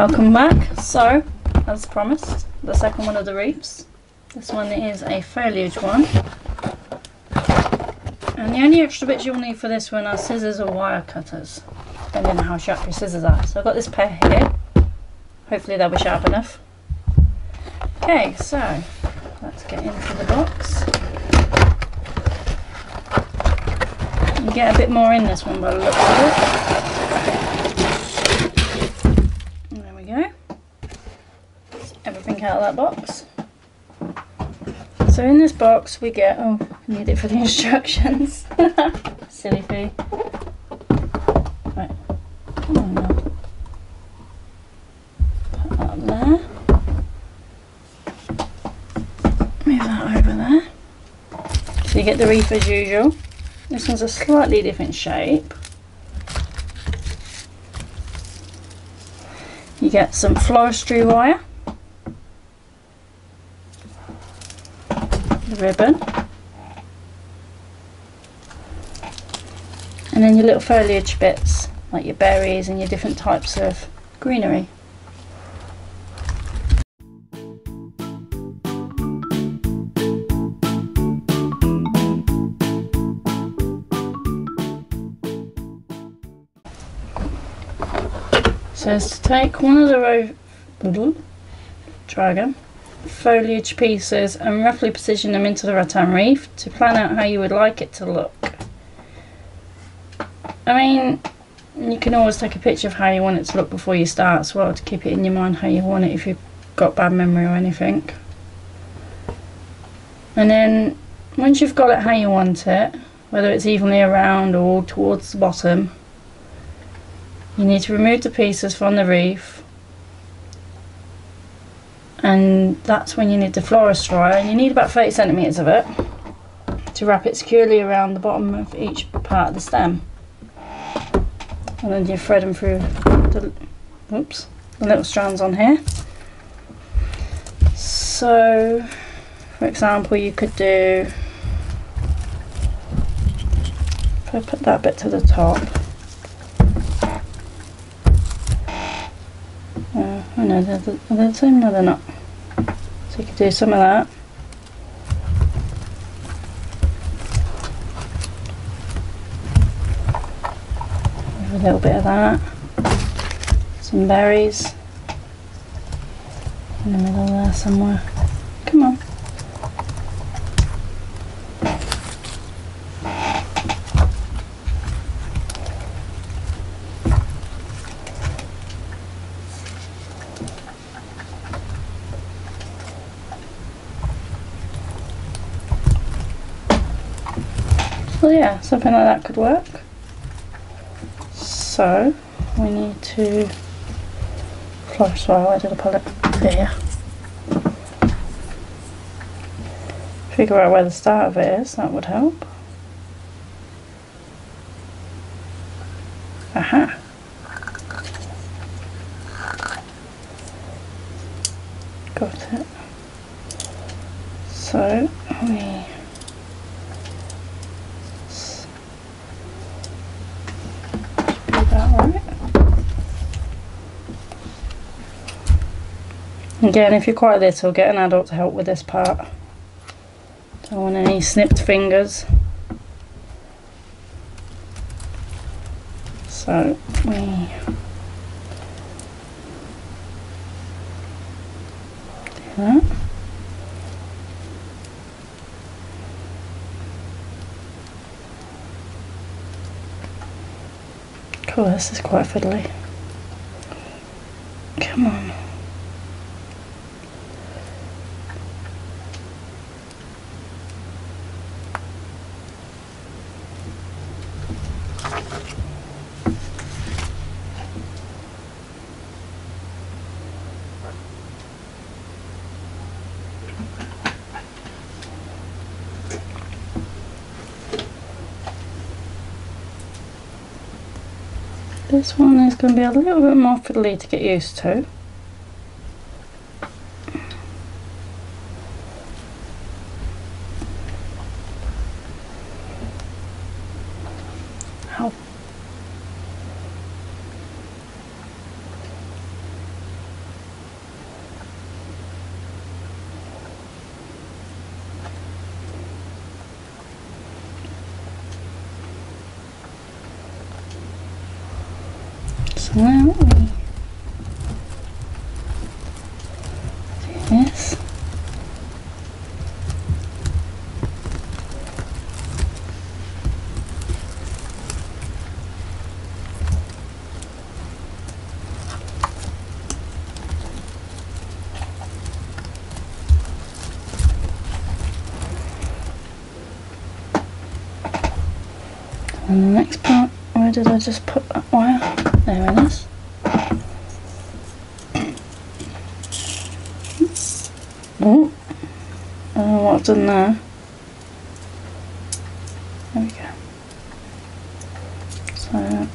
Welcome back. So, as promised, the second one of the wreaths. This one is a foliage one. And the only extra bits you'll need for this one are scissors or wire cutters, depending on how sharp your scissors are. So I've got this pair here. Hopefully they'll be sharp enough. Okay, so let's get into the box. You get a bit more in this one by the looks of it. There we go. Everything out of that box. So in this box we get, oh, I need it for the instructions. Silly fee. Right, come on now. Put that up there. Move that over there. So you get the wreath as usual. This one's a slightly different shape. You get some floristry wire, the ribbon, and then your little foliage bits like your berries and your different types of greenery. Says to take one of the dragon foliage pieces and roughly position them into the rattan wreath to plan out how you would like it to look. I mean, you can always take a picture of how you want it to look before you start as well, to keep it in your mind how you want it if you've got bad memory or anything. And then once you've got it how you want it, whether it's evenly around or towards the bottom, you need to remove the pieces from the wreath, and that's when you need the florist wire, and you need about 30 centimetres of it to wrap it securely around the bottom of each part of the stem. And then you thread them through the little strands on here. So for example, you could do, if I put that bit to the top, oh no, they're the same? No, they're not. So you could do some of that. A little bit of that. Some berries in the middle there somewhere. Come on. Well, yeah, something like that could work. So we need to florist wire. Where did I put it? There. Figure out where the start of it is. That would help. Aha. Got it. So we again, if you're quite little, get an adult to help with this part. Don't want any snipped fingers. So we do that. Cool, this is quite fiddly. Come on. This one is going to be a little bit more fiddly to get used to. Ow. So now we do this. And the next part, where did I just put that wire? There it is. Oh, I don't know what I've done there. There we go. So,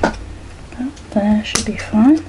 that there should be fine.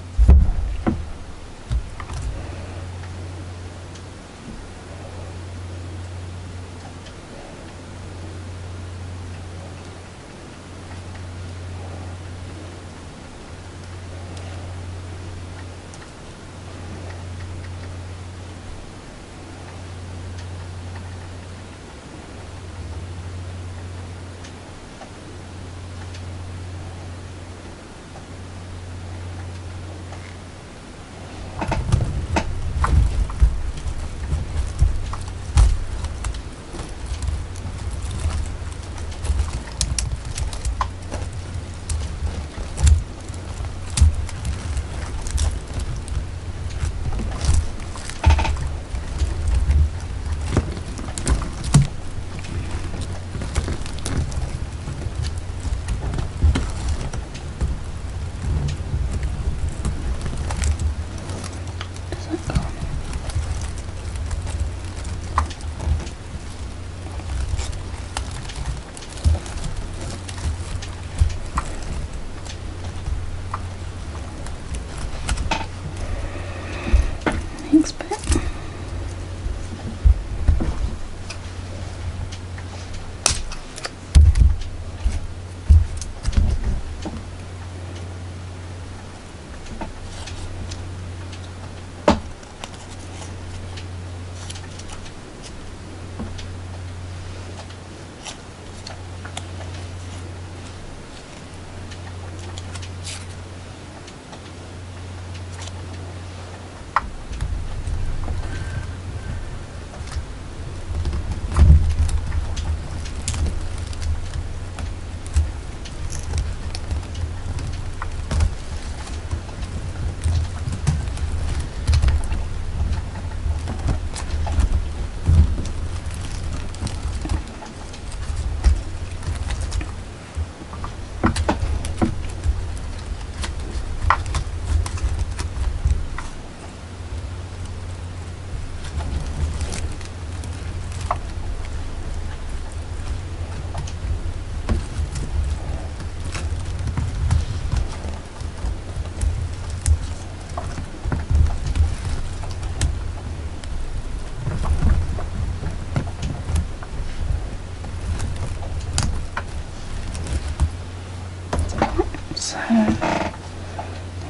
So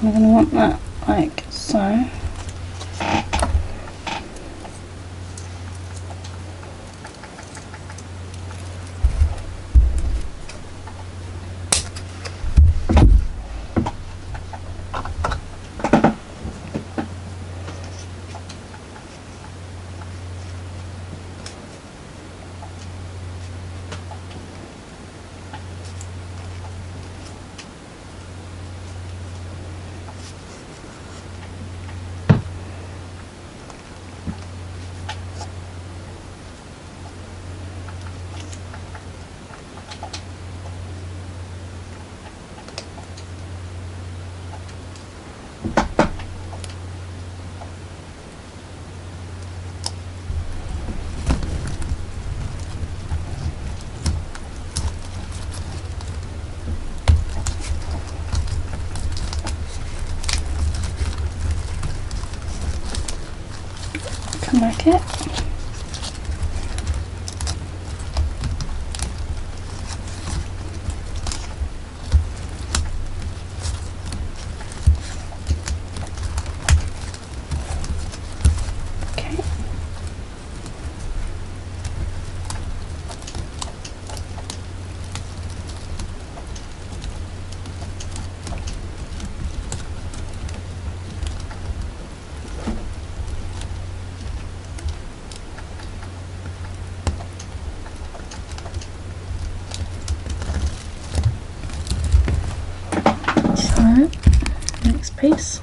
we're going to want that like so. Mark it. Okay. Right, next piece.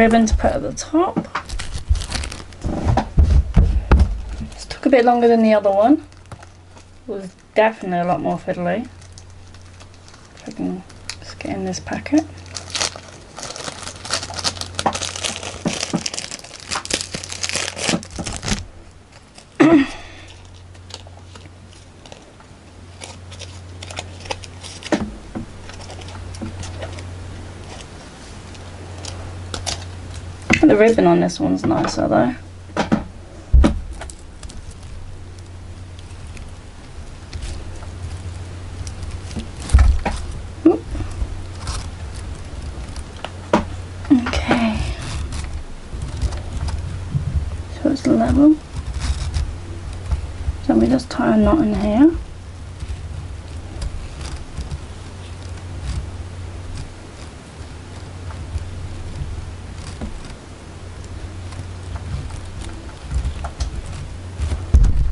ribbon to put at the top. This took a bit longer than the other one. It was definitely a lot more fiddly. If I can just get in this packet. The ribbon on this one's nicer though. Oop. Okay, so it's level. So we just tie a knot in here.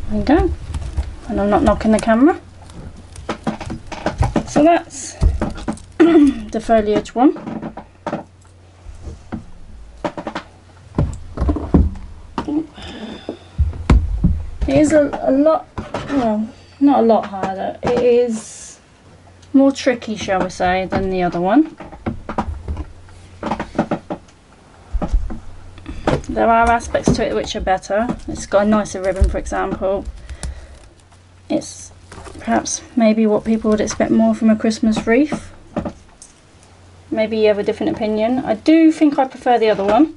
There you go, and I'm not knocking the camera. So that's the foliage one. It is a lot, well, not a lot harder. It is more tricky, shall we say, than the other one. There are aspects to it which are better. It's got a nicer ribbon, for example. It's perhaps maybe what people would expect more from a Christmas wreath. Maybe you have a different opinion. I do think I prefer the other one.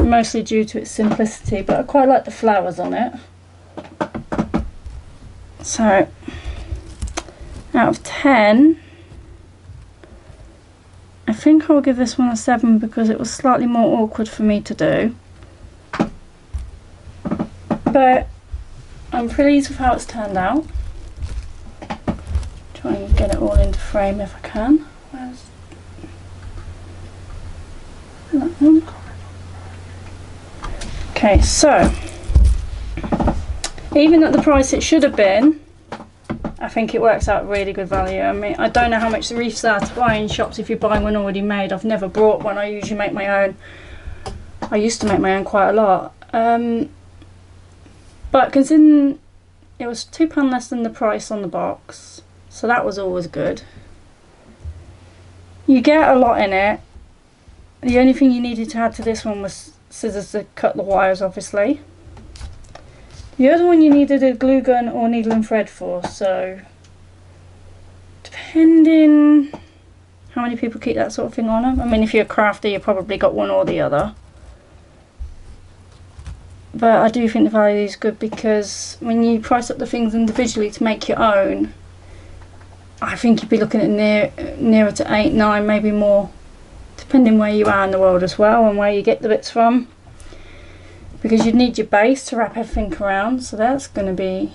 Mostly due to its simplicity, but I quite like the flowers on it. So, out of 10, I think I'll give this one a 7 because it was slightly more awkward for me to do. But I'm pleased with how it's turned out. Try and get it all into frame if I can. Where's that one? Okay, so even at the price it should have been, I think it works out really good value. I mean, I don't know how much the wreaths are to buy in shops if you're buying one already made. I've never bought one. I usually make my own. I used to make my own quite a lot. But considering it was £2 less than the price on the box, so that was always good. You get a lot in it. The only thing you needed to add to this one was scissors to cut the wires, obviously. The other one you needed a glue gun or needle and thread for, so depending how many people keep that sort of thing on them. I mean, if you're a crafter, you probably got one or the other. But I do think the value is good because when you price up the things individually to make your own, I think you'd be looking at nearer to 8, 9, maybe more, depending where you are in the world as well and where you get the bits from. Because you'd need your base to wrap everything around, so that's going to be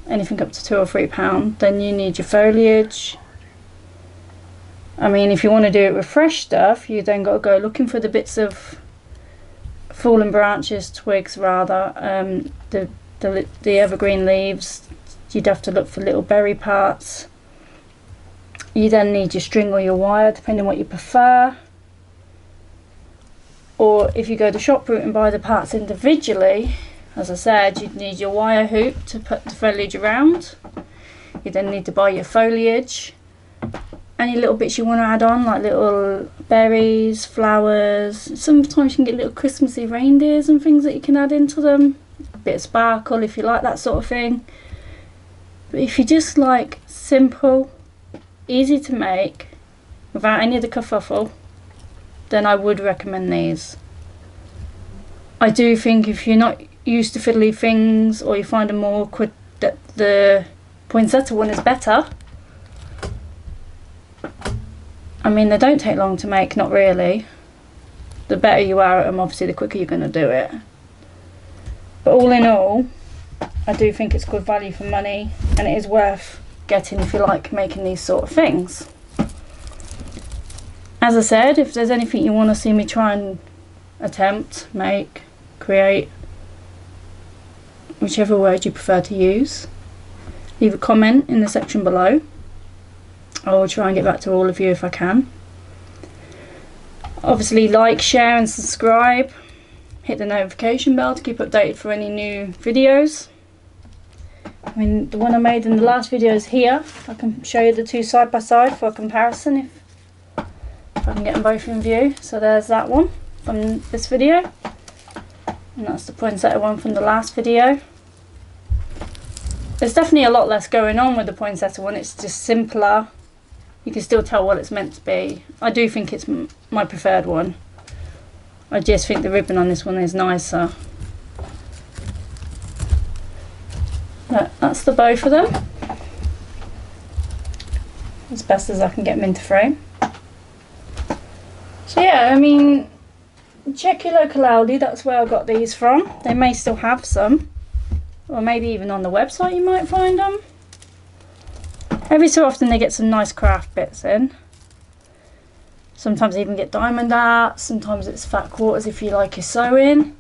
anything up to £2 or £3. Then you need your foliage. I mean, if you want to do it with fresh stuff, you then got to go looking for the bits of fallen branches, twigs rather, the evergreen leaves. You'd have to look for little berry parts. You then need your string or your wire, depending on what you prefer. Or if you go the shop route and buy the parts individually, as I said, you'd need your wire hoop to put the foliage around. You then need to buy your foliage. Any little bits you want to add on, like little berries, flowers. Sometimes you can get little Christmassy reindeers and things that you can add into them. A bit of sparkle if you like that sort of thing. But if you just like simple, easy to make, without any of the kerfuffle, then I would recommend these. I do think if you're not used to fiddly things or you find them more awkward, that the poinsettia one is better. I mean, they don't take long to make, not really. The better you are at them, obviously, the quicker you're going to do it. But all in all, I do think it's good value for money, and it is worth getting if you like making these sort of things. As I said, if there's anything you want to see me try and attempt, make, create, whichever word you prefer to use, leave a comment in the section below. I will try and get back to all of you if I can. Obviously like, share and subscribe. Hit the notification bell to keep updated for any new videos. I mean, the one I made in the last video is here. I can show you the two side by side for a comparison if I can get them both in view. So there's that one from this video, and that's the poinsettia one from the last video. There's definitely a lot less going on with the poinsettia one. It's just simpler. You can still tell what it's meant to be. I do think it's my preferred one. I just think the ribbon on this one is nicer. But that's the both of them. As best as I can get them into frame. So yeah, I mean, check your local Aldi, that's where I got these from. They may still have some. Or maybe even on the website you might find them. Every so often they get some nice craft bits in. Sometimes they even get diamond art, sometimes it's fat quarters if you like your sewing.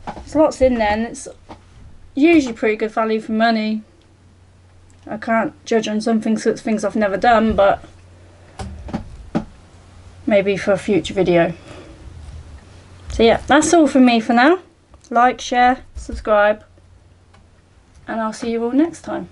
There's lots in there and it's usually pretty good value for money. I can't judge on some things because it's things I've never done, but maybe for a future video. So yeah, that's all from me for now. Like, share, subscribe, and I'll see you all next time.